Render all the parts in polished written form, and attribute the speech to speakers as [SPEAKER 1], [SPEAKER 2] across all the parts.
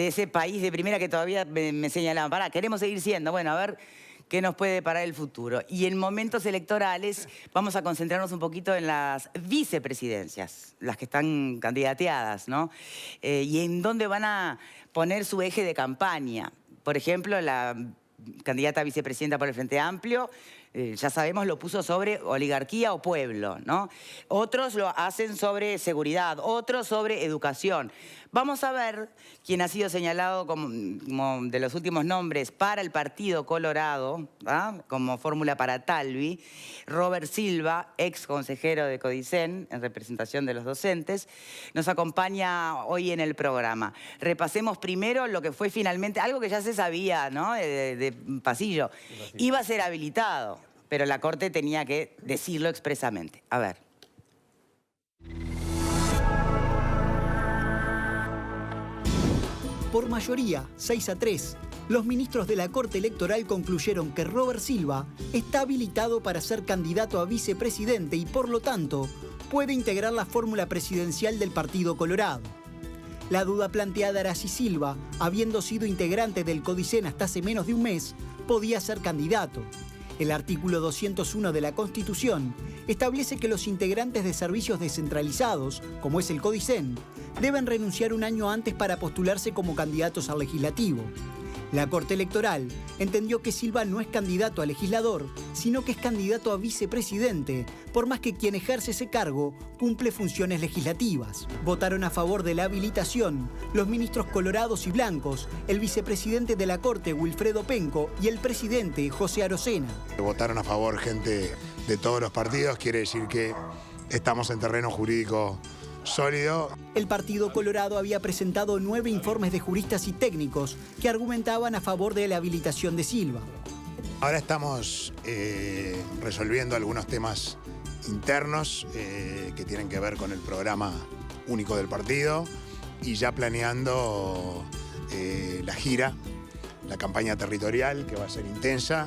[SPEAKER 1] de ese país de primera que todavía me señalaban. Pará, queremos seguir siendo. Bueno, a ver qué nos puede deparar el futuro. Y en momentos electorales vamos a concentrarnos un poquito en las vicepresidencias, las que están candidateadas, ¿no? Y en dónde van a poner su eje de campaña. Por ejemplo, la candidata a vicepresidenta por el Frente Amplio, ya sabemos, lo puso sobre oligarquía o pueblo, ¿no? Otros lo hacen sobre seguridad, otros sobre educación. Vamos a ver quién ha sido señalado como de los últimos nombres para el Partido Colorado, ¿ah? Como fórmula para Talvi, Robert Silva, ex consejero de Codicen, en representación de los docentes, nos acompaña hoy en el programa. Repasemos primero lo que fue finalmente, algo que ya se sabía, ¿no? De pasillo. Iba a ser habilitado, pero la Corte tenía que decirlo expresamente. A ver.
[SPEAKER 2] Por mayoría, 6-3, los ministros de la Corte Electoral concluyeron que Robert Silva está habilitado para ser candidato a vicepresidente y, por lo tanto, puede integrar la fórmula presidencial del Partido Colorado. La duda planteada era si Silva, habiendo sido integrante del Codicen hasta hace menos de un mes, podía ser candidato. El artículo 201 de la Constitución establece que los integrantes de servicios descentralizados, como es el Codicen, deben renunciar un año antes para postularse como candidatos al legislativo. La Corte Electoral entendió que Silva no es candidato a legislador, sino que es candidato a vicepresidente, por más que quien ejerce ese cargo cumple funciones legislativas. Votaron a favor de la habilitación los ministros colorados y blancos, el vicepresidente de la Corte, Wilfredo Penco, y el presidente, José Arocena.
[SPEAKER 3] Votaron a favor gente de todos los partidos, quiere decir que estamos en terreno jurídico sólido.
[SPEAKER 2] El Partido Colorado había presentado 9 informes de juristas y técnicos que argumentaban a favor de la habilitación de Silva.
[SPEAKER 3] Ahora estamos resolviendo algunos temas internos que tienen que ver con el programa único del partido y ya planeando la gira, la campaña territorial, que va a ser intensa.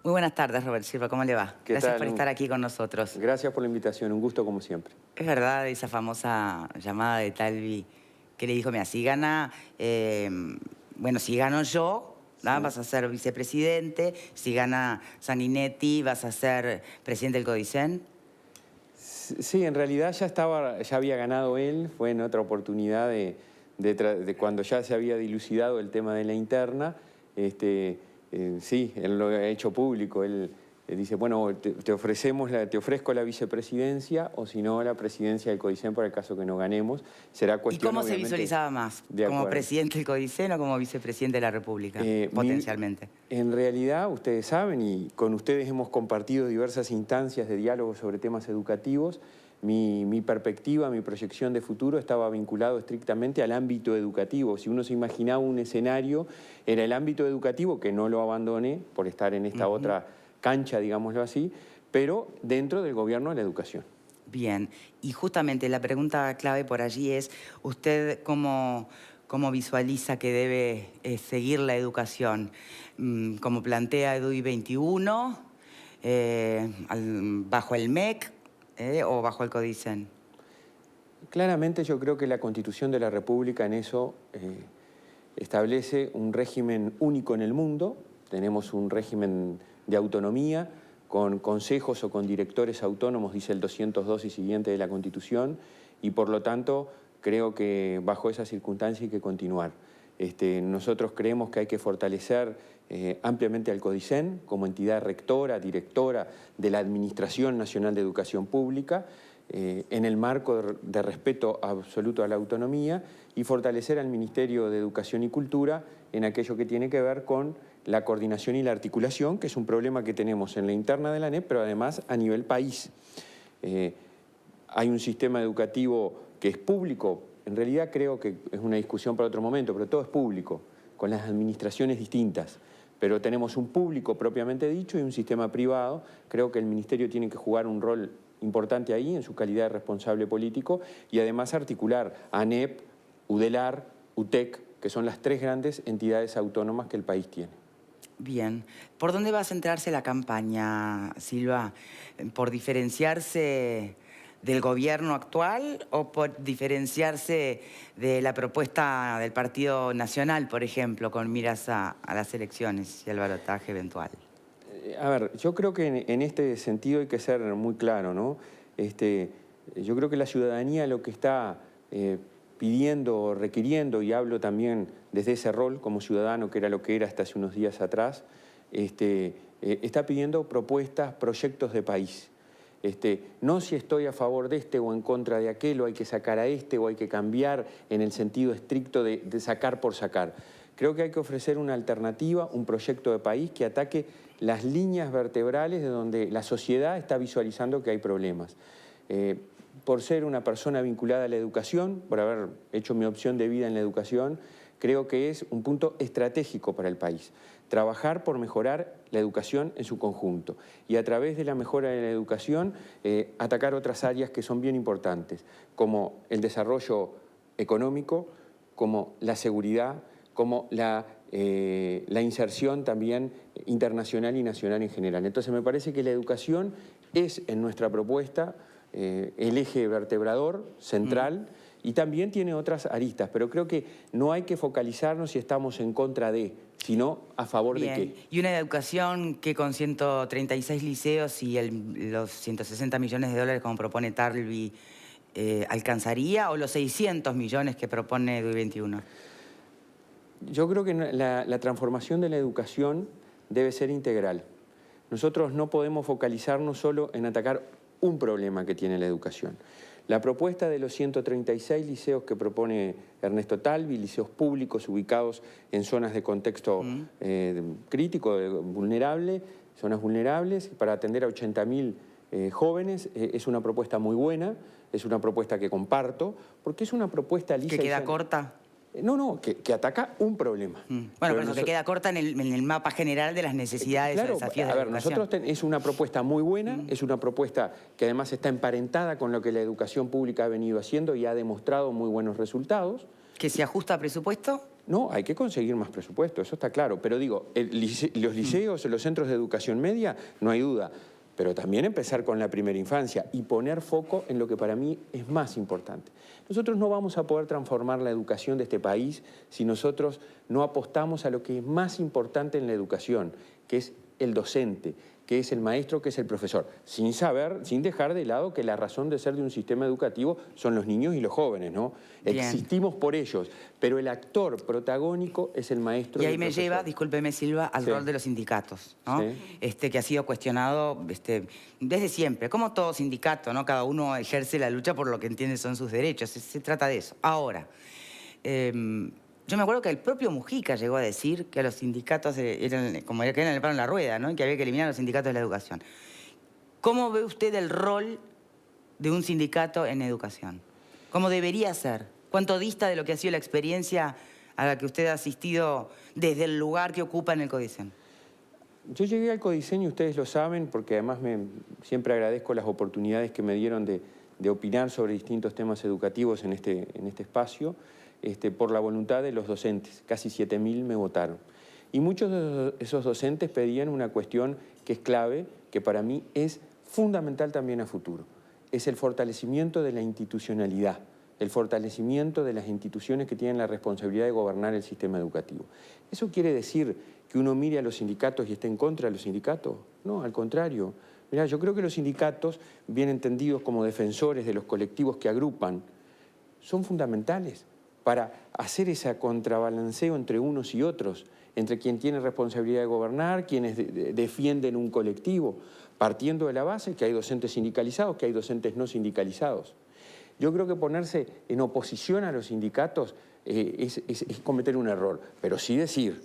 [SPEAKER 1] Muy buenas tardes, Robert Silva, ¿cómo le va? Gracias por estar aquí con nosotros.
[SPEAKER 4] Gracias por la invitación, un gusto como siempre.
[SPEAKER 1] Es verdad esa famosa llamada de Talvi que le dijo, mira, si gana, bueno, si gano yo, ¿no? Sí. Vas a ser vicepresidente, si gana Sanguinetti, vas a ser presidente del Codicen.
[SPEAKER 4] Sí, en realidad ya había ganado él, fue en otra oportunidad de cuando ya se había dilucidado el tema de la interna. Sí, él lo ha hecho público. Él dice, bueno, te ofrezco la vicepresidencia o si no la presidencia del Codicen para el caso que no ganemos. Será cuestión,
[SPEAKER 1] ¿y cómo se visualizaba más? ¿Como presidente del Codicen o como vicepresidente de la República, potencialmente?
[SPEAKER 4] En realidad, ustedes saben, y con ustedes hemos compartido diversas instancias de diálogo sobre temas educativos, mi perspectiva, mi proyección de futuro estaba vinculado estrictamente al ámbito educativo. Si uno se imaginaba un escenario, era el ámbito educativo, que no lo abandoné por estar en esta otra cancha, digámoslo así, pero dentro del gobierno de la educación.
[SPEAKER 1] Bien, y justamente la pregunta clave por allí es, ¿usted cómo visualiza que debe seguir la educación? ¿Como plantea EDUI 21, bajo el MEC, o bajo el Codicen?
[SPEAKER 4] Claramente yo creo que la Constitución de la República en eso establece un régimen único en el mundo. Tenemos un régimen de autonomía con consejos o con directores autónomos, dice el 202 y siguiente de la Constitución, y por lo tanto creo que bajo esas circunstancias hay que continuar. Nosotros creemos que hay que fortalecer ampliamente al Codicen como entidad rectora, directora de la Administración Nacional de Educación Pública, en el marco de respeto absoluto a la autonomía, y fortalecer al Ministerio de Educación y Cultura en aquello que tiene que ver con la coordinación y la articulación, que es un problema que tenemos en la interna de la ANEP, pero además a nivel país. Hay un sistema educativo que es público. En realidad creo que es una discusión para otro momento, pero todo es público, con las administraciones distintas. Pero tenemos un público propiamente dicho y un sistema privado. Creo que el Ministerio tiene que jugar un rol importante ahí en su calidad de responsable político y además articular ANEP, UDELAR, UTEC, que son las 3 grandes entidades autónomas que el país tiene.
[SPEAKER 1] Bien. ¿Por dónde va a centrarse la campaña, Silva? ¿Por diferenciarse del gobierno actual o por diferenciarse de la propuesta del Partido Nacional, por ejemplo, con miras a las elecciones y al balotaje eventual?
[SPEAKER 4] A ver, yo creo que en este sentido hay que ser muy claro, ¿no? Yo creo que la ciudadanía lo que está pidiendo, requiriendo, y hablo también desde ese rol como ciudadano, que era lo que era hasta hace unos días atrás, está pidiendo propuestas, proyectos de país. No si estoy a favor de este o en contra de aquel, o hay que sacar a este o hay que cambiar en el sentido estricto de sacar por sacar. Creo que hay que ofrecer una alternativa, un proyecto de país que ataque las líneas vertebrales de donde la sociedad está visualizando que hay problemas. Por ser una persona vinculada a la educación, por haber hecho mi opción de vida en la educación, creo que es un punto estratégico para el país. Trabajar por mejorar la educación en su conjunto y a través de la mejora de la educación atacar otras áreas que son bien importantes, como el desarrollo económico, como la seguridad, como la inserción también internacional y nacional en general. Entonces me parece que la educación es en nuestra propuesta el eje vertebrador central y también tiene otras aristas, pero creo que no hay que focalizarnos si estamos en contra de, sino a favor de qué.
[SPEAKER 1] Y una educación que con 136 liceos y los 160 millones de dólares como propone Talvi, ¿alcanzaría o los 600 millones que propone DUI 21?
[SPEAKER 4] Yo creo que la transformación de la educación debe ser integral. Nosotros no podemos focalizarnos solo en atacar un problema que tiene la educación. La propuesta de los 136 liceos que propone Ernesto Talvi, liceos públicos ubicados en zonas de contexto crítico, vulnerable, zonas vulnerables, para atender a 80.000 jóvenes, es una propuesta muy buena, es una propuesta que comparto, porque es una propuesta lisa.
[SPEAKER 1] ¿Que queda corta?
[SPEAKER 4] No, que ataca un problema.
[SPEAKER 1] Bueno, pero eso que queda corta en el mapa general de las necesidades y desafíos de la educación.
[SPEAKER 4] Nosotros es una propuesta muy buena, es una propuesta que además está emparentada con lo que la educación pública ha venido haciendo y ha demostrado muy buenos resultados.
[SPEAKER 1] ¿Que se ajusta a presupuesto?
[SPEAKER 4] No, hay que conseguir más presupuesto, eso está claro. Pero digo, los liceos, los centros de educación media, no hay duda. Pero también empezar con la primera infancia y poner foco en lo que para mí es más importante. Nosotros no vamos a poder transformar la educación de este país si nosotros no apostamos a lo que es más importante en la educación, que es el docente, que es el maestro, que es el profesor, sin dejar de lado que la razón de ser de un sistema educativo son los niños y los jóvenes, ¿no? Bien. Existimos por ellos, pero el actor protagónico es el maestro.
[SPEAKER 1] Y ahí me lleva, discúlpeme Silva, al rol de los sindicatos, ¿no? Que ha sido cuestionado desde siempre, como todo sindicato, ¿no? Cada uno ejerce la lucha por lo que entiende son sus derechos, se trata de eso. Ahora, yo me acuerdo que el propio Mujica llegó a decir que los sindicatos eran como que eran el palo en la rueda, ¿no? Y que había que eliminar los sindicatos de la educación. ¿Cómo ve usted el rol de un sindicato en educación? ¿Cómo debería ser? ¿Cuánto dista de lo que ha sido la experiencia a la que usted ha asistido desde el lugar que ocupa en el Codicen?
[SPEAKER 4] Yo llegué al Codicen y ustedes lo saben, porque además siempre agradezco las oportunidades que me dieron de opinar sobre distintos temas educativos en este espacio. Por la voluntad de los docentes, casi 7.000 me votaron. Y muchos de esos docentes pedían una cuestión que es clave, que para mí es fundamental también a futuro. Es el fortalecimiento de la institucionalidad, el fortalecimiento de las instituciones que tienen la responsabilidad de gobernar el sistema educativo. ¿Eso quiere decir que uno mire a los sindicatos y esté en contra de los sindicatos? No, al contrario. Mirá, yo creo que los sindicatos, bien entendidos como defensores de los colectivos que agrupan, son fundamentales para hacer ese contrabalanceo entre unos y otros, entre quien tiene responsabilidad de gobernar, quienes defienden un colectivo, partiendo de la base que hay docentes sindicalizados, que hay docentes no sindicalizados. Yo creo que ponerse en oposición a los sindicatos es cometer un error, pero sí decir,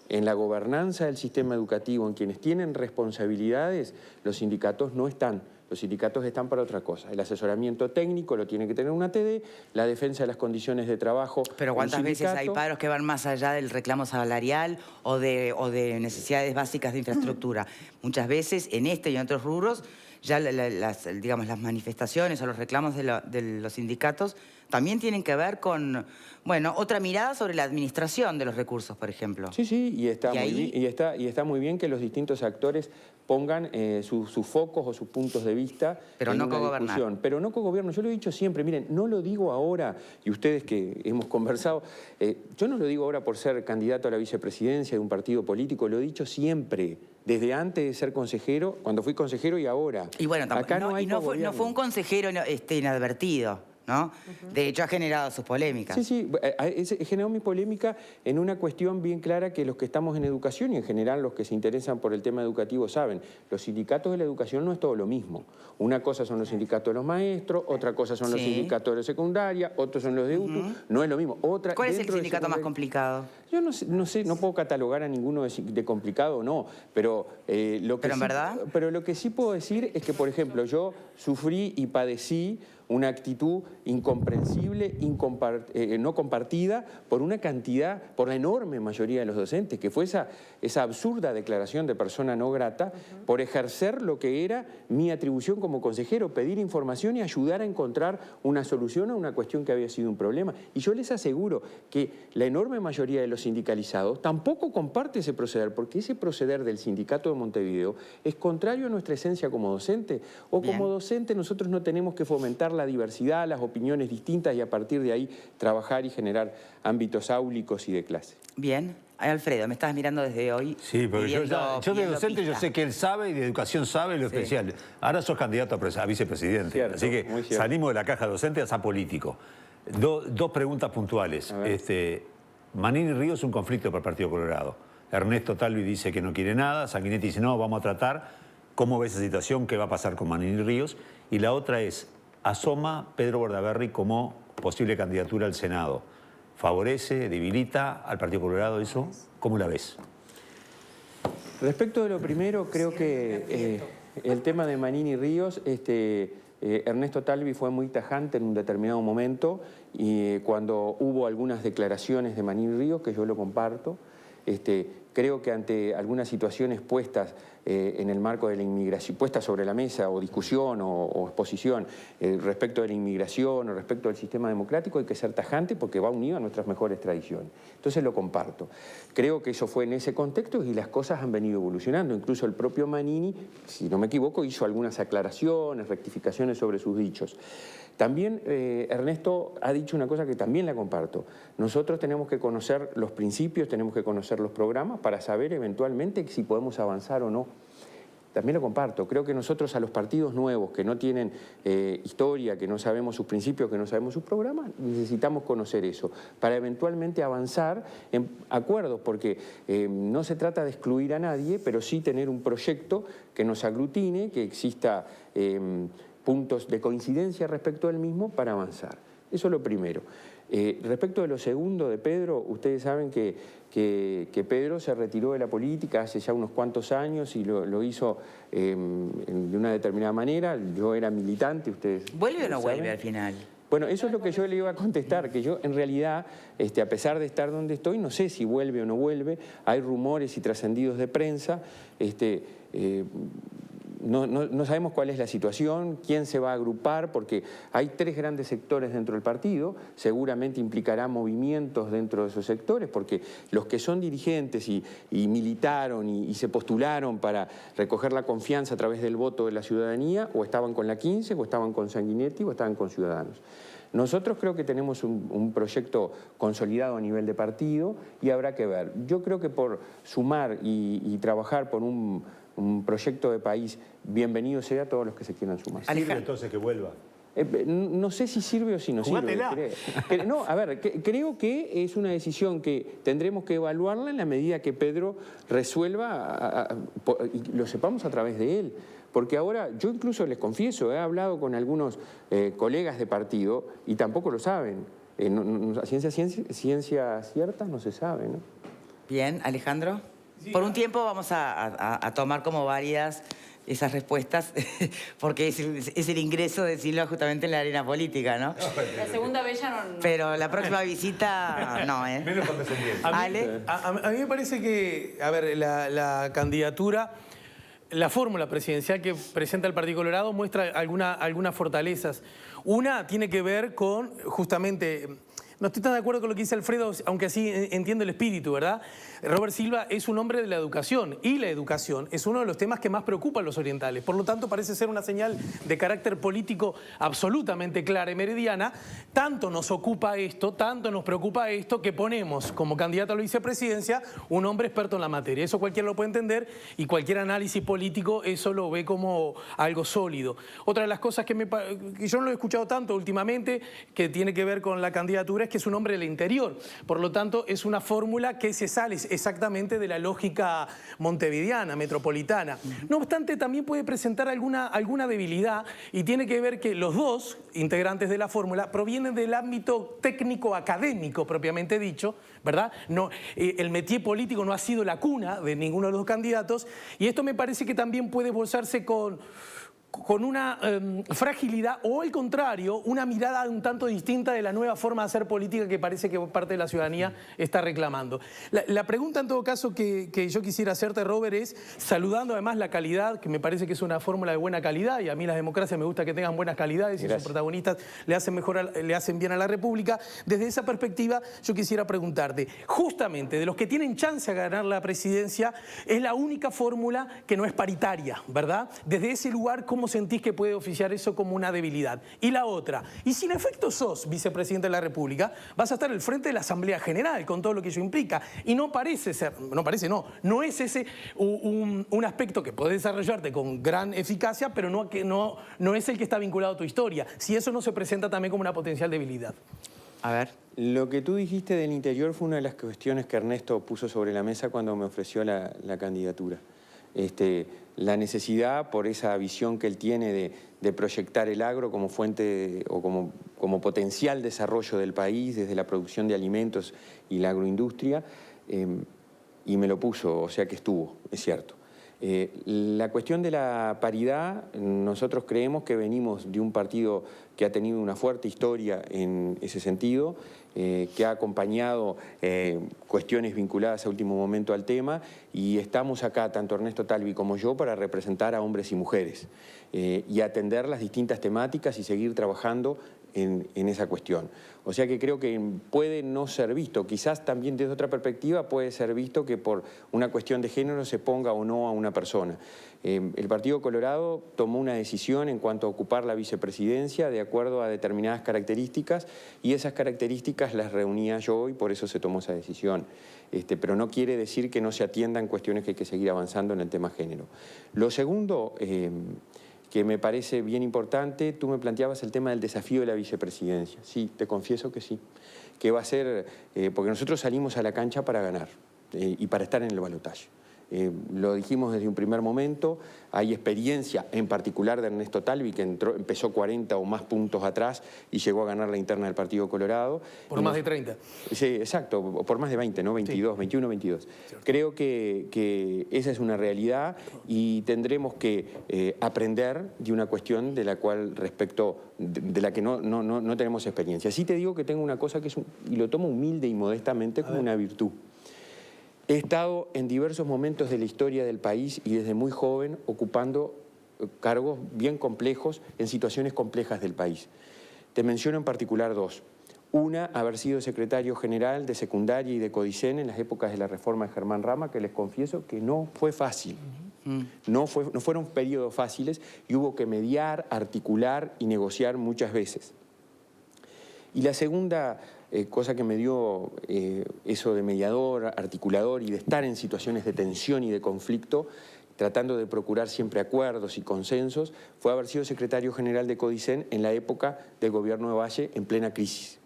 [SPEAKER 4] en la gobernanza del sistema educativo, en quienes tienen responsabilidades, los sindicatos no están. Los sindicatos están para otra cosa. El asesoramiento técnico lo tiene que tener una TD, la defensa de las condiciones de trabajo.
[SPEAKER 1] Pero ¿cuántas veces hay paros que van más allá del reclamo salarial o de necesidades básicas de infraestructura? Muchas veces, en este y en otros rubros, ya digamos, las manifestaciones o los reclamos de los sindicatos también tienen que ver con, bueno, otra mirada sobre la administración de los recursos, por ejemplo.
[SPEAKER 4] Sí, sí, y está muy bien que los distintos actores pongan sus focos o sus puntos de vista en una discusión. Pero no cogobierno. Yo lo he dicho siempre, miren, no lo digo ahora, y ustedes que hemos conversado, yo no lo digo ahora por ser candidato a la vicepresidencia de un partido político, lo he dicho siempre, desde antes de ser consejero, cuando fui consejero y ahora.
[SPEAKER 1] Y bueno,
[SPEAKER 4] acá
[SPEAKER 1] no fue un consejero inadvertido, ¿no? De hecho, ha generado sus polémicas.
[SPEAKER 4] Sí, sí, generó mi polémica en una cuestión bien clara que los que estamos en educación y en general los que se interesan por el tema educativo saben. Los sindicatos de la educación no es todo lo mismo. Una cosa son los sindicatos de los maestros, otra cosa son los sindicatos de la secundaria, otros son los de UTU, no es lo mismo.
[SPEAKER 1] ¿Cuál es el sindicato más complicado?
[SPEAKER 4] Yo no sé, no puedo catalogar a ninguno de complicado o no, pero lo que sí puedo decir es que, por ejemplo, yo sufrí y padecí una actitud incomprensible, no compartida por una cantidad, por la enorme mayoría de los docentes, que fue esa absurda declaración de persona no grata por ejercer lo que era mi atribución como consejero, pedir información y ayudar a encontrar una solución a una cuestión que había sido un problema. Y yo les aseguro que la enorme mayoría de los sindicalizados tampoco comparte ese proceder, porque ese proceder del sindicato de Montevideo es contrario a nuestra esencia como docente. Como docente nosotros no tenemos que fomentar la diversidad, las opiniones distintas y a partir de ahí trabajar y generar ámbitos áulicos y de clase.
[SPEAKER 1] Bien. Alfredo, me estás mirando desde hoy.
[SPEAKER 5] Sí, pero yo de docente yo sé que él sabe y de educación sabe lo especial. Ahora sos candidato a vicepresidente, cierto, así que salimos de la caja docente a político. Dos preguntas puntuales. Manini Ríos es un conflicto para el Partido Colorado. Ernesto Talvi dice que no quiere nada, Sanguinetti dice no, vamos a tratar. ¿Cómo ves esa situación? ¿Qué va a pasar con Manini Ríos? Y la otra es, asoma Pedro Bordaberry como posible candidatura al Senado. ¿Favorece, debilita al Partido Colorado eso? ¿Cómo la ves?
[SPEAKER 4] Respecto de lo primero, creo que el tema de Manini Ríos, Ernesto Talvi fue muy tajante en un determinado momento y cuando hubo algunas declaraciones de Manini Ríos, que yo lo comparto, creo que ante algunas situaciones puestas en el marco de la inmigración, puestas sobre la mesa o discusión o exposición respecto de la inmigración o respecto del sistema democrático, hay que ser tajante porque va unido a nuestras mejores tradiciones. Entonces lo comparto. Creo que eso fue en ese contexto y las cosas han venido evolucionando. Incluso el propio Manini, si no me equivoco, hizo algunas aclaraciones, rectificaciones sobre sus dichos. También Ernesto ha dicho una cosa que también la comparto. Nosotros tenemos que conocer los principios, tenemos que conocer los programas para saber eventualmente si podemos avanzar o no. También lo comparto. Creo que nosotros a los partidos nuevos que no tienen historia, que no sabemos sus principios, que no sabemos sus programas, necesitamos conocer eso para eventualmente avanzar en acuerdos, porque no se trata de excluir a nadie, pero sí tener un proyecto que nos aglutine, que exista puntos de coincidencia respecto del mismo para avanzar. Eso es lo primero. Respecto de lo segundo de Pedro, ustedes saben que Pedro se retiró de la política hace ya unos cuantos años y lo hizo de una determinada manera. Yo era militante, ustedes
[SPEAKER 1] ¿vuelve o no vuelve al final?
[SPEAKER 4] Bueno, eso es lo que yo le iba a contestar, que yo en realidad, a pesar de estar donde estoy, no sé si vuelve o no vuelve. Hay rumores y trascendidos de prensa. No sabemos cuál es la situación, quién se va a agrupar, porque hay tres grandes sectores dentro del partido, seguramente implicará movimientos dentro de esos sectores, porque los que son dirigentes y militaron y se postularon para recoger la confianza a través del voto de la ciudadanía, o estaban con la 15, o estaban con Sanguinetti, o estaban con Ciudadanos. Nosotros creo que tenemos un proyecto consolidado a nivel de partido y habrá que ver. Yo creo que por sumar y trabajar por un proyecto de país, bienvenido sea a todos los que se quieran sumar.
[SPEAKER 5] ¿Sirve entonces que vuelva?
[SPEAKER 4] No sé si sirve o si no sirve. No, a ver, creo que es una decisión que tendremos que evaluarla en la medida que Pedro resuelva y lo sepamos a través de él. Porque ahora, yo incluso les confieso, he hablado con algunos colegas de partido y tampoco lo saben. Ciencia cierta no se sabe, ¿no?
[SPEAKER 1] Bien, Alejandro. Por un tiempo vamos a tomar como válidas esas respuestas, porque es el ingreso de Silva justamente en la arena política, ¿no?
[SPEAKER 6] La segunda vez ya no.
[SPEAKER 1] Pero la próxima visita, no, ¿eh?
[SPEAKER 5] Menos condescendiente.
[SPEAKER 1] Ale.
[SPEAKER 7] A mí me parece que, a ver, la candidatura
[SPEAKER 6] la fórmula presidencial que presenta el Partido Colorado muestra algunas fortalezas. Una tiene que ver con, justamente, no estoy tan de acuerdo con lo que dice Alfredo, aunque así entiendo el espíritu, ¿verdad? Robert Silva es un hombre de la educación, y la educación es uno de los temas que más preocupan a los orientales. Por lo tanto, parece ser una señal de carácter político absolutamente clara y meridiana. Tanto nos ocupa esto, tanto nos preocupa esto, que ponemos como candidato a la vicepresidencia un hombre experto en la materia. Eso cualquiera lo puede entender, y cualquier análisis político eso lo ve como algo sólido. Otra de las cosas que yo no lo he escuchado tanto últimamente, que tiene que ver con la candidatura, es que es un hombre del interior. Por lo tanto, es una fórmula que se sale exactamente de la lógica montevideana, metropolitana. No obstante, también puede presentar alguna debilidad, y tiene que ver que los dos integrantes de la fórmula provienen del ámbito técnico-académico propiamente dicho, ¿verdad? No, el métier político no ha sido la cuna de ninguno de los candidatos, y esto me parece que también puede bolsarse con una fragilidad, o al contrario, una mirada un tanto distinta de la nueva forma de hacer política que parece que parte de la ciudadanía está reclamando. La pregunta en todo caso que yo quisiera hacerte, Robert, es, saludando además la calidad, que me parece que es una fórmula de buena calidad, y a mí las democracias me gusta que tengan buenas calidades, y sus protagonistas le hacen bien a la República. Desde esa perspectiva yo quisiera preguntarte, justamente de los que tienen chance a ganar la presidencia, es la única fórmula que no es paritaria, ¿verdad? Desde ese lugar, ¿cómo sentís que puede oficiar eso como una debilidad? Y la otra, y si en efecto sos vicepresidente de la República, vas a estar al frente de la Asamblea General, con todo lo que ello implica, y no es ese un aspecto que podés desarrollarte con gran eficacia, pero no es el que está vinculado a tu historia, si eso no se presenta también como una potencial debilidad.
[SPEAKER 1] A ver.
[SPEAKER 4] Lo que tú dijiste del interior fue una de las cuestiones que Ernesto puso sobre la mesa cuando me ofreció la candidatura. La necesidad, por esa visión que él tiene de proyectar el agro como fuente o como potencial desarrollo del país, desde la producción de alimentos y la agroindustria, y me lo puso, o sea que estuvo, es cierto. La cuestión de la paridad, nosotros creemos que venimos de un partido que ha tenido una fuerte historia en ese sentido, que ha acompañado cuestiones vinculadas a último momento al tema, y estamos acá, tanto Ernesto Talvi como yo, para representar a hombres y mujeres y atender las distintas temáticas y seguir trabajando en esa cuestión. O sea que creo que puede no ser visto, quizás también desde otra perspectiva puede ser visto que por una cuestión de género se ponga o no a una persona. El Partido Colorado tomó una decisión en cuanto a ocupar la vicepresidencia de acuerdo a determinadas características, y esas características las reunía yo, y por eso se tomó esa decisión. Pero no quiere decir que no se atiendan cuestiones que hay que seguir avanzando en el tema género. Lo segundo, que me parece bien importante, tú me planteabas el tema del desafío de la vicepresidencia. Sí, te confieso que sí, que va a ser, porque nosotros salimos a la cancha para ganar y para estar en el balotaje. Lo dijimos desde un primer momento, hay experiencia en particular de Ernesto Talvi, que empezó 40 o más puntos atrás y llegó a ganar la interna del Partido Colorado.
[SPEAKER 6] Por más de 30.
[SPEAKER 4] Sí, exacto, por más de 20, ¿no? 22, sí. 21, 22. Cierto. Creo que esa es una realidad, y tendremos que aprender de una cuestión de la cual de la que no tenemos experiencia. Sí te digo que tengo una cosa que es, y lo tomo humilde y modestamente como una virtud. He estado en diversos momentos de la historia del país y desde muy joven ocupando cargos bien complejos en situaciones complejas del país. Te menciono en particular dos. Una, haber sido secretario general de secundaria y de Codicen en las épocas de la reforma de Germán Rama, que les confieso que no fue fácil. No fueron periodos fáciles, y hubo que mediar, articular y negociar muchas veces. Y la segunda cosa que me dio eso de mediador, articulador y de estar en situaciones de tensión y de conflicto, tratando de procurar siempre acuerdos y consensos, fue haber sido secretario general de Codicen en la época del gobierno de Valle en plena crisis,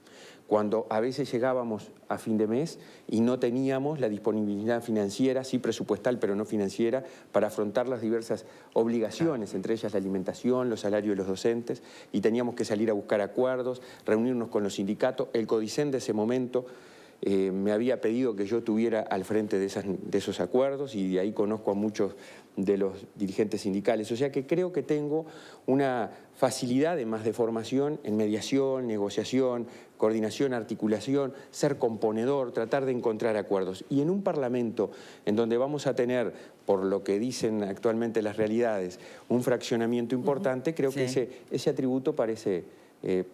[SPEAKER 4] cuando a veces llegábamos a fin de mes y no teníamos la disponibilidad financiera, sí presupuestal, pero no financiera, para afrontar las diversas obligaciones, entre ellas la alimentación, los salarios de los docentes, y teníamos que salir a buscar acuerdos, reunirnos con los sindicatos. El Codicen de ese momento me había pedido que yo estuviera al frente de esos acuerdos y de ahí conozco a muchos de los dirigentes sindicales. O sea que creo que tengo una facilidad además de formación en mediación, negociación, coordinación, articulación, ser componedor, tratar de encontrar acuerdos. Y en un Parlamento en donde vamos a tener, por lo que dicen actualmente las realidades, un fraccionamiento importante, creo que ese atributo parece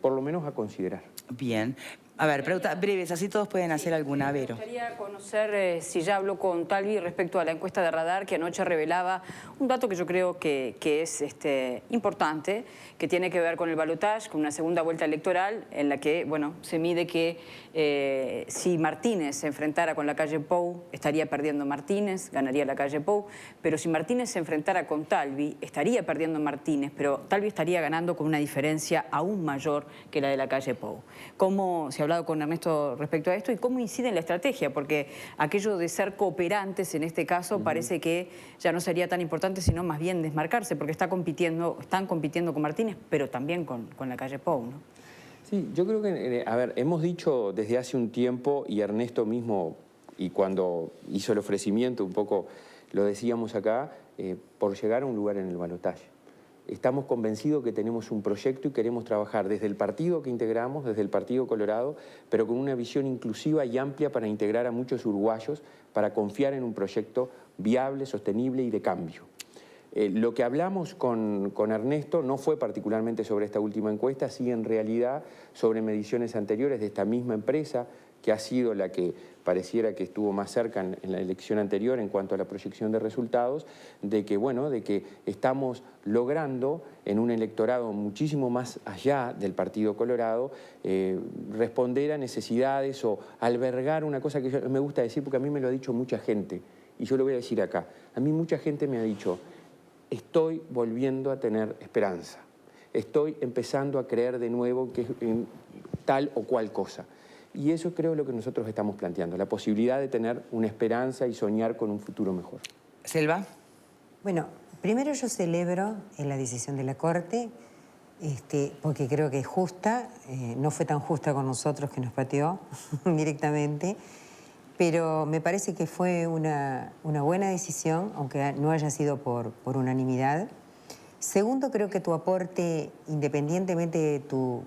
[SPEAKER 4] por lo menos a considerar.
[SPEAKER 1] Bien. A ver, preguntas breves, así todos pueden hacer alguna. Vero.
[SPEAKER 7] Me gustaría conocer si ya habló con Talvi respecto a la encuesta de Radar que anoche revelaba un dato que yo creo que es importante, que tiene que ver con el balotaje, con una segunda vuelta electoral en la que, bueno, se mide que si Martínez se enfrentara con la calle Pou, estaría perdiendo Martínez, ganaría la calle Pou, pero si Martínez se enfrentara con Talvi, estaría perdiendo Martínez, pero Talvi estaría ganando con una diferencia aún mayor que la de la calle Pou. ¿Cómo se ha hablado con Ernesto respecto a esto y cómo incide en la estrategia? Porque aquello de ser cooperantes en este caso parece que ya no sería tan importante, sino más bien desmarcarse, porque están compitiendo con Martínez, pero también con la calle Pou, ¿no?
[SPEAKER 4] Sí, yo creo que, a ver, hemos dicho desde hace un tiempo, y Ernesto mismo, y cuando hizo el ofrecimiento un poco lo decíamos acá, por llegar a un lugar en el balotaje. Estamos convencidos que tenemos un proyecto y queremos trabajar desde el partido que integramos, desde el Partido Colorado, pero con una visión inclusiva y amplia para integrar a muchos uruguayos, para confiar en un proyecto viable, sostenible y de cambio. Lo que hablamos con Ernesto no fue particularmente sobre esta última encuesta, sí en realidad sobre mediciones anteriores de esta misma empresa, que ha sido la que pareciera que estuvo más cerca en la elección anterior en cuanto a la proyección de resultados, de que, bueno, de que estamos logrando en un electorado muchísimo más allá del Partido Colorado responder a necesidades o albergar una cosa que yo me gusta decir porque a mí me lo ha dicho mucha gente y yo lo voy a decir acá. A mí mucha gente me ha dicho, estoy volviendo a tener esperanza, estoy empezando a creer de nuevo que en tal o cual cosa. Y eso creo lo que nosotros estamos planteando, la posibilidad de tener una esperanza y soñar con un futuro mejor.
[SPEAKER 1] Selva.
[SPEAKER 8] Bueno, primero yo celebro la decisión de la Corte, porque creo que es justa, no fue tan justa con nosotros que nos pateó directamente, pero me parece que fue una buena decisión, aunque no haya sido por unanimidad. Segundo, creo que tu aporte, independientemente de tu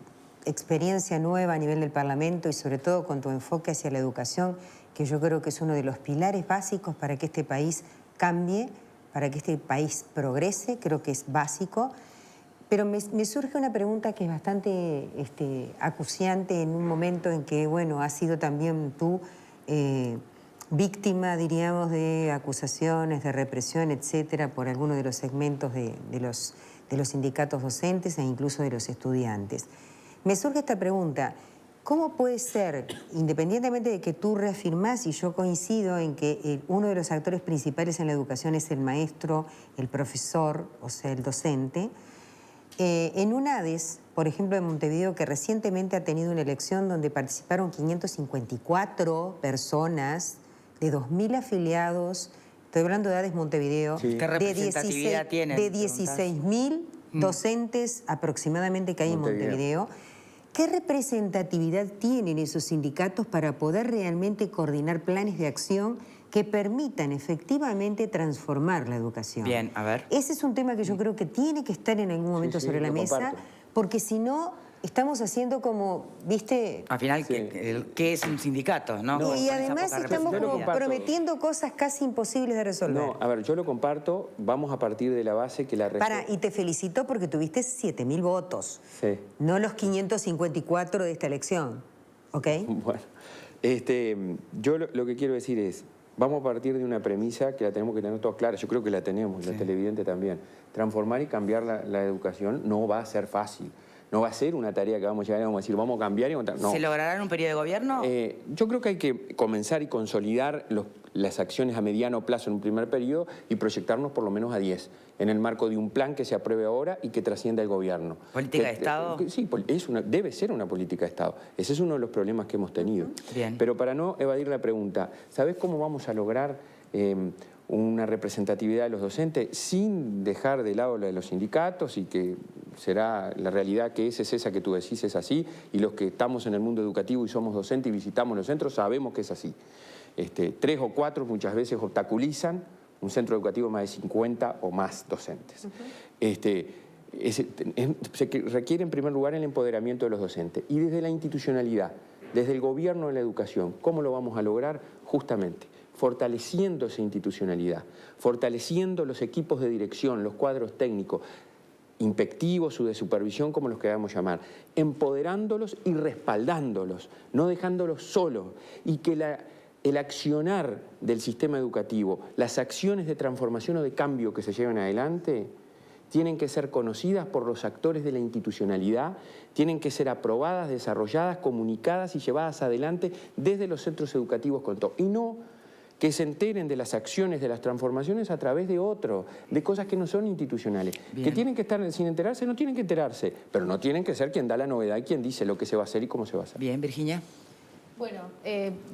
[SPEAKER 8] experiencia nueva a nivel del Parlamento y sobre todo con tu enfoque hacia la educación, que yo creo que es uno de los pilares básicos para que este país cambie, para que este país progrese, creo que es básico. Pero me surge una pregunta que es bastante acuciante en un momento en que, bueno, has sido también tú víctima, diríamos, de acusaciones, de represión, etcétera, por algunos de los segmentos de los sindicatos docentes e incluso de los estudiantes. Me surge esta pregunta, ¿cómo puede ser, independientemente de que tú reafirmás, y yo coincido en que uno de los actores principales en la educación es el maestro, el profesor, o sea, el docente, en UNADES, por ejemplo, en Montevideo, que recientemente ha tenido una elección donde participaron 554 personas de 2.000 afiliados, estoy hablando de UNADES Montevideo,
[SPEAKER 1] sí. ¿Qué representatividad tienen?
[SPEAKER 8] De 16.000 docentes aproximadamente que hay en Montevideo. ¿Qué representatividad tienen esos sindicatos para poder realmente coordinar planes de acción que permitan efectivamente transformar la educación?
[SPEAKER 1] Bien, a ver.
[SPEAKER 8] Ese es un tema que yo creo que tiene que estar en algún momento sobre la mesa, porque si no, estamos haciendo como, ¿viste?
[SPEAKER 1] Al final, ¿qué es un sindicato? ¿No?
[SPEAKER 8] Y además estamos como prometiendo cosas casi imposibles de resolver.
[SPEAKER 4] No, a ver, yo lo comparto, vamos a partir de la base que la...
[SPEAKER 8] Y te felicito porque tuviste 7.000 votos, sí. No los 554 de esta elección, ¿ok?
[SPEAKER 4] Bueno, yo lo que quiero decir es, vamos a partir de una premisa que la tenemos que tener todos clara, yo creo que la tenemos, sí. La televidente también. Transformar y cambiar la educación no va a ser fácil. No va a ser una tarea que vamos a llegar y vamos a decir, vamos a cambiar y no.
[SPEAKER 1] ¿Se logrará en un periodo de gobierno?
[SPEAKER 4] Yo creo que hay que comenzar y consolidar las acciones a mediano plazo en un primer periodo y proyectarnos por lo menos a 10, en el marco de un plan que se apruebe ahora y que trascienda el gobierno.
[SPEAKER 1] ¿Política de Estado?
[SPEAKER 4] Sí, debe ser una política de Estado. Ese es uno de los problemas que hemos tenido.
[SPEAKER 1] Bien.
[SPEAKER 4] Pero para no evadir la pregunta, ¿sabés cómo vamos a lograr una representatividad de los docentes sin dejar de lado la de los sindicatos y que será la realidad que es esa que tú decís, es así, y los que estamos en el mundo educativo y somos docentes y visitamos los centros sabemos que es así. 3 o 4 muchas veces obstaculizan un centro educativo más de 50 o más docentes. Se requiere en primer lugar el empoderamiento de los docentes y desde la institucionalidad, desde el gobierno de la educación. ¿Cómo lo vamos a lograr? Justamente fortaleciendo esa institucionalidad, fortaleciendo los equipos de dirección, los cuadros técnicos, inspectivos o de supervisión, como los queramos llamar, empoderándolos y respaldándolos, no dejándolos solos, y que el accionar del sistema educativo, las acciones de transformación o de cambio que se llevan adelante, tienen que ser conocidas por los actores de la institucionalidad, tienen que ser aprobadas, desarrolladas, comunicadas y llevadas adelante desde los centros educativos con todo. Y no que se enteren de las acciones, de las transformaciones a través de otros, de cosas que no son institucionales. Bien. Que tienen que estar sin enterarse, no tienen que enterarse, pero no tienen que ser quien da la novedad y quien dice lo que se va a hacer y cómo se va a hacer.
[SPEAKER 1] Bien, Virginia.
[SPEAKER 9] Bueno,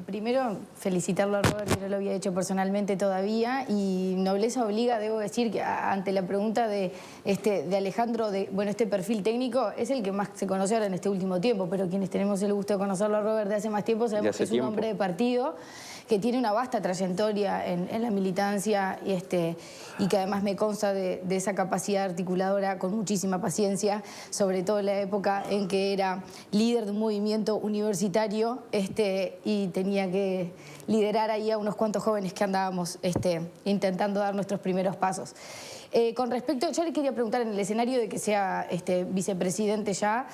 [SPEAKER 9] primero felicitarlo a Robert, que no lo había hecho personalmente todavía, y nobleza obliga, debo decir, que ante la pregunta de Alejandro, este perfil técnico es el que más se conoce ahora en este último tiempo, pero quienes tenemos el gusto de conocerlo a Robert de hace más tiempo sabemos que es un hombre de partido, que tiene una vasta trayectoria en la militancia y que además me consta de esa capacidad articuladora con muchísima paciencia, sobre todo en la época en que era líder de un movimiento universitario y tenía que liderar ahí a unos cuantos jóvenes que andábamos intentando dar nuestros primeros pasos. Con respecto, yo le quería preguntar, en el escenario de que sea vicepresidente ya,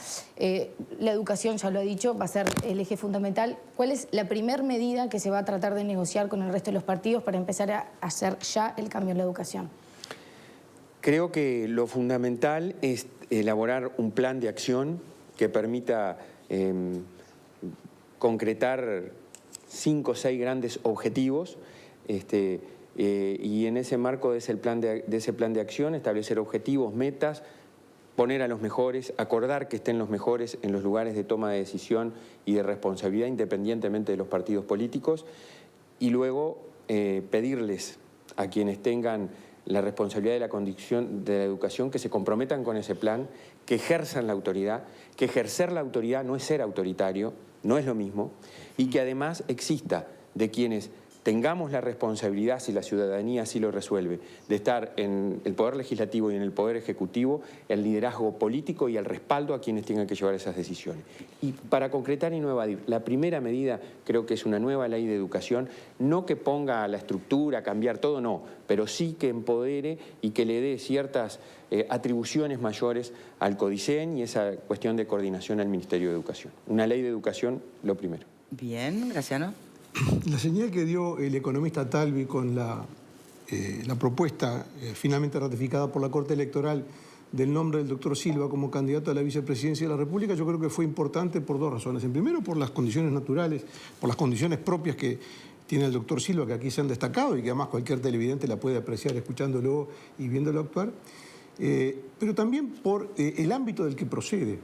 [SPEAKER 9] la educación, ya lo ha dicho, va a ser el eje fundamental. ¿Cuál es la primera medida que se va a tratar de negociar con el resto de los partidos para empezar a hacer ya el cambio en la educación?
[SPEAKER 4] Creo que lo fundamental es elaborar un plan de acción que permita concretar 5 o 6 grandes objetivos, y en ese marco de ese plan de acción establecer objetivos, metas, poner a los mejores, acordar que estén los mejores en los lugares de toma de decisión y de responsabilidad independientemente de los partidos políticos, y luego pedirles a quienes tengan la responsabilidad de la conducción de la educación que se comprometan con ese plan, que ejerzan la autoridad, que ejercer la autoridad no es ser autoritario, no es lo mismo, y que además exista de quienes tengamos la responsabilidad, si la ciudadanía así lo resuelve, de estar en el Poder Legislativo y en el Poder Ejecutivo, el liderazgo político y el respaldo a quienes tengan que llevar esas decisiones. Y para concretar y no evadir, la primera medida creo que es una nueva ley de educación, no que ponga la estructura, cambiar todo, no, pero sí que empodere y que le dé ciertas atribuciones mayores al CODICEN y esa cuestión de coordinación al Ministerio de Educación. Una ley de educación, lo primero.
[SPEAKER 1] Bien, Graciano.
[SPEAKER 10] La señal que dio el economista Talvi con la propuesta finalmente ratificada por la Corte Electoral del nombre del doctor Silva como candidato a la vicepresidencia de la República, yo creo que fue importante por 2 razones. En primero, por las condiciones naturales, por las condiciones propias que tiene el doctor Silva, que aquí se han destacado y que además cualquier televidente la puede apreciar escuchándolo y viéndolo actuar, pero también por el ámbito del que procede.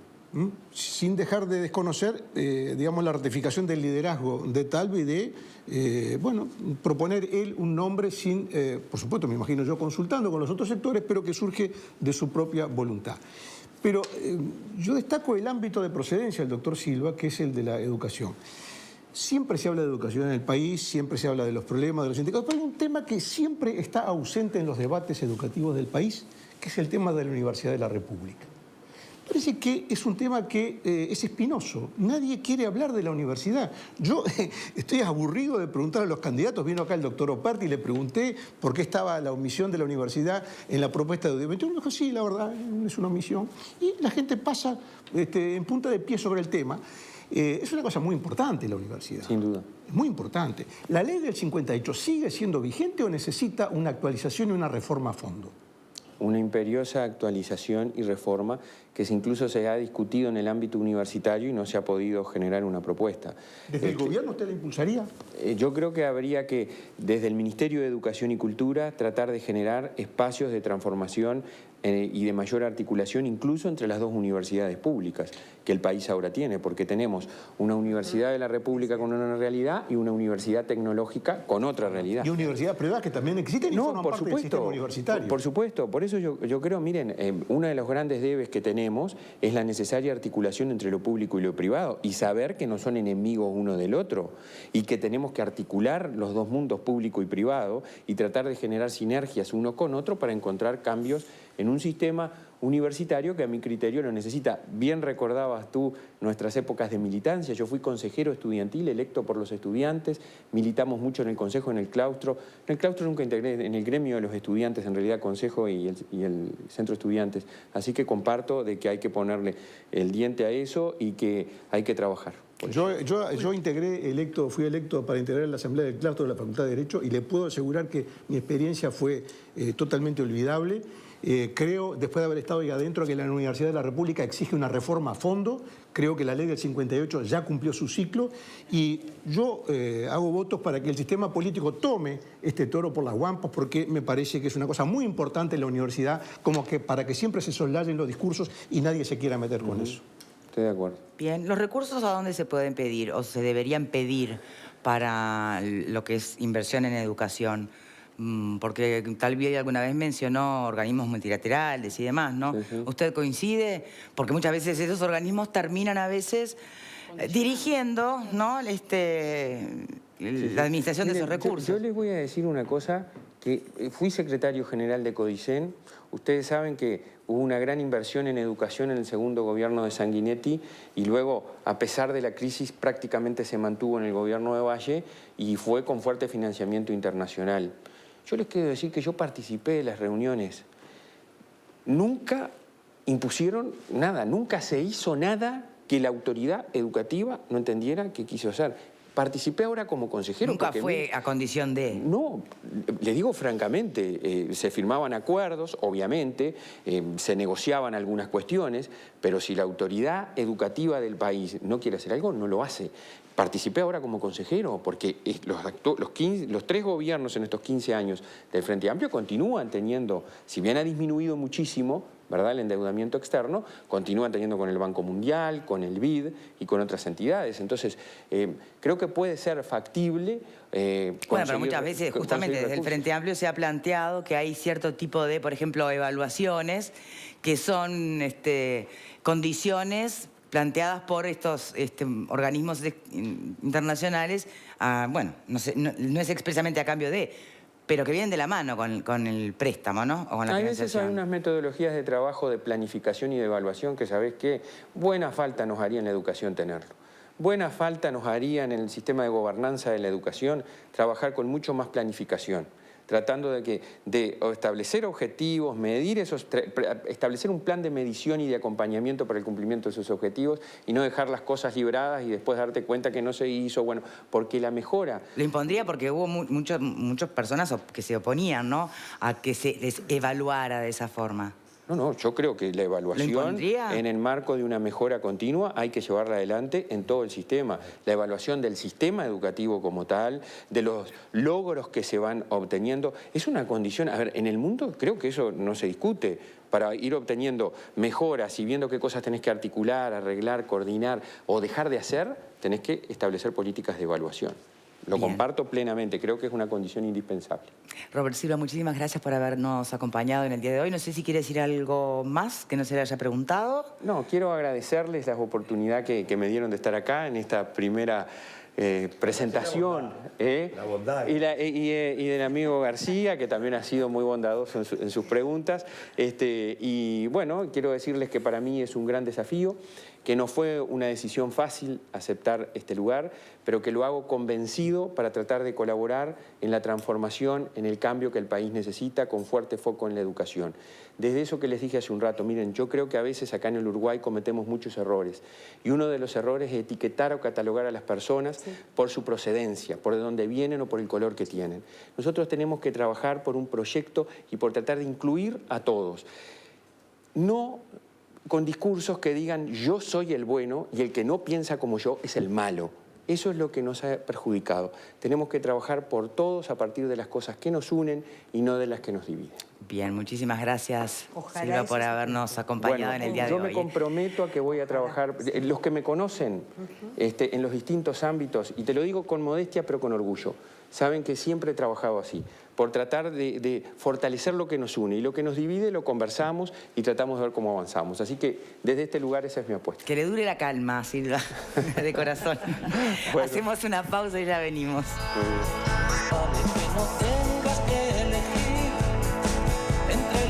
[SPEAKER 10] Sin dejar de desconocer, digamos, la ratificación del liderazgo de Talvi de, proponer él un nombre sin, por supuesto, me imagino yo, consultando con los otros sectores, pero que surge de su propia voluntad. Pero yo destaco el ámbito de procedencia del doctor Silva, que es el de la educación. Siempre se habla de educación en el país, siempre se habla de los problemas de los sindicatos, pero hay un tema que siempre está ausente en los debates educativos del país, que es el tema de la Universidad de la República. Parece que es un tema que es espinoso. Nadie quiere hablar de la universidad. Yo estoy aburrido de preguntar a los candidatos. Vino acá el doctor Operti y le pregunté por qué estaba la omisión de la universidad en la propuesta de 2021. Me dijo, sí, la verdad, es una omisión. Y la gente pasa en punta de pie sobre el tema. Es una cosa muy importante la universidad.
[SPEAKER 4] Sin duda.
[SPEAKER 10] Es muy importante. ¿La ley del 58 sigue siendo vigente o necesita una actualización y una reforma a fondo?
[SPEAKER 4] Una imperiosa actualización y reforma que incluso se ha discutido en el ámbito universitario y no se ha podido generar una propuesta.
[SPEAKER 10] ¿Desde el gobierno usted la impulsaría?
[SPEAKER 4] Yo creo que habría que, desde el Ministerio de Educación y Cultura, tratar de generar espacios de transformación y de mayor articulación incluso entre las dos universidades públicas que el país ahora tiene, porque tenemos una universidad de la República con una realidad y una universidad tecnológica con otra realidad.
[SPEAKER 10] Y universidades privadas que también existen y forman parte del sistema universitario.
[SPEAKER 4] Por supuesto, por eso yo creo, miren, uno de los grandes debes que tenemos es la necesaria articulación entre lo público y lo privado y saber que no son enemigos uno del otro y que tenemos que articular los dos mundos, público y privado, y tratar de generar sinergias uno con otro para encontrar cambios en un sistema universitario que a mi criterio lo necesita. Bien recordabas tú nuestras épocas de militancia. Yo fui consejero estudiantil electo por los estudiantes, militamos mucho en el consejo, en el claustro. En el claustro nunca integré, en el gremio de los estudiantes, en realidad consejo y el centro de estudiantes. Así que comparto de que hay que ponerle el diente a eso y que hay que trabajar.
[SPEAKER 10] Yo fui electo para integrar la Asamblea del Claustro de la Facultad de Derecho y le puedo asegurar que mi experiencia fue totalmente olvidable. Creo, después de haber estado ahí adentro, que la Universidad de la República exige una reforma a fondo. Creo que la ley del 58 ya cumplió su ciclo y yo hago votos para que el sistema político tome este toro por las guampas, porque me parece que es una cosa muy importante en la universidad, como que para que siempre se soslayen los discursos y nadie se quiera meter con eso.
[SPEAKER 4] Estoy de acuerdo.
[SPEAKER 1] Bien, ¿los recursos a dónde se pueden pedir o se deberían pedir para lo que es inversión en educación? Porque Talvi alguna vez mencionó organismos multilaterales y demás, ¿no? Sí. ¿Usted coincide? Porque muchas veces esos organismos terminan a veces dirigiendo, ¿no? La administración de esos recursos.
[SPEAKER 4] Yo les voy a decir una cosa, que fui secretario general de Codicen. Ustedes saben que hubo una gran inversión en educación en el segundo gobierno de Sanguinetti y luego, a pesar de la crisis, prácticamente se mantuvo en el gobierno de Valle y fue con fuerte financiamiento internacional. Yo les quiero decir que yo participé de las reuniones. Nunca impusieron nada, nunca se hizo nada que la autoridad educativa no entendiera que quiso hacer. Participé ahora como consejero.
[SPEAKER 1] Nunca fue a condición de...
[SPEAKER 4] No, le digo francamente, se firmaban acuerdos, obviamente, se negociaban algunas cuestiones, pero si la autoridad educativa del país no quiere hacer algo, no lo hace. Participé ahora como consejero porque los tres gobiernos en estos 15 años del Frente Amplio continúan teniendo, si bien ha disminuido muchísimo, ¿verdad?, el endeudamiento externo, continúan teniendo con el Banco Mundial, con el BID y con otras entidades. Entonces, creo que puede ser factible.
[SPEAKER 1] Bueno, pero muchas veces, justamente desde el Frente Amplio se ha planteado que hay cierto tipo de, por ejemplo, evaluaciones que son condiciones planteadas por estos organismos internacionales, bueno, no es expresamente a cambio de, pero que vienen de la mano con el préstamo, ¿no? O con la
[SPEAKER 4] a veces hay unas metodologías de trabajo, de planificación y de evaluación que sabés que buena falta nos haría en la educación tenerlo. Buena falta nos haría en el sistema de gobernanza de la educación trabajar con mucho más planificación, tratando de establecer objetivos, medir establecer un plan de medición y de acompañamiento para el cumplimiento de esos objetivos y no dejar las cosas libradas y después darte cuenta que no se hizo, bueno, porque la mejora...
[SPEAKER 1] Lo impondría porque hubo muchas personas que se oponían, ¿no?, a que se les evaluara de esa forma.
[SPEAKER 4] No, yo creo que la evaluación en el marco de una mejora continua hay que llevarla adelante en todo el sistema. La evaluación del sistema educativo como tal, de los logros que se van obteniendo, es una condición... A ver, en el mundo creo que eso no se discute. Para ir obteniendo mejoras y viendo qué cosas tenés que articular, arreglar, coordinar o dejar de hacer, tenés que establecer políticas de evaluación. Lo comparto plenamente, creo que es una condición indispensable.
[SPEAKER 1] Robert Silva, muchísimas gracias por habernos acompañado en el día de hoy. No sé si quiere decir algo más que no se le haya preguntado.
[SPEAKER 4] No, quiero agradecerles la oportunidad que me dieron de estar acá en esta primera presentación.
[SPEAKER 5] La bondad.
[SPEAKER 4] Y del amigo García, que también ha sido muy bondadoso en sus preguntas. Y bueno, quiero decirles que para mí es un gran desafío, que no fue una decisión fácil aceptar este lugar, pero que lo hago convencido para tratar de colaborar en la transformación, en el cambio que el país necesita, con fuerte foco en la educación. Desde eso que les dije hace un rato, miren, yo creo que a veces acá en el Uruguay cometemos muchos errores, y uno de los errores es etiquetar o catalogar a las personas por su procedencia, por de dónde vienen o por el color que tienen. Nosotros tenemos que trabajar por un proyecto y por tratar de incluir a todos. No con discursos que digan yo soy el bueno y el que no piensa como yo es el malo. Eso es lo que nos ha perjudicado. Tenemos que trabajar por todos a partir de las cosas que nos unen y no de las que nos dividen.
[SPEAKER 1] Bien, muchísimas gracias,
[SPEAKER 8] Ojalá
[SPEAKER 1] Silva, por
[SPEAKER 8] eso
[SPEAKER 1] habernos acompañado en el día de hoy.
[SPEAKER 4] Yo me comprometo a que voy a trabajar, los que me conocen en los distintos ámbitos, y te lo digo con modestia pero con orgullo, saben que siempre he trabajado así, por tratar de fortalecer lo que nos une, y lo que nos divide lo conversamos y tratamos de ver cómo avanzamos. Así que desde este lugar esa es mi apuesta.
[SPEAKER 1] Que le dure la calma, Silva, de corazón.
[SPEAKER 4] Bueno.
[SPEAKER 1] Hacemos una pausa y ya venimos.
[SPEAKER 4] Muy bien.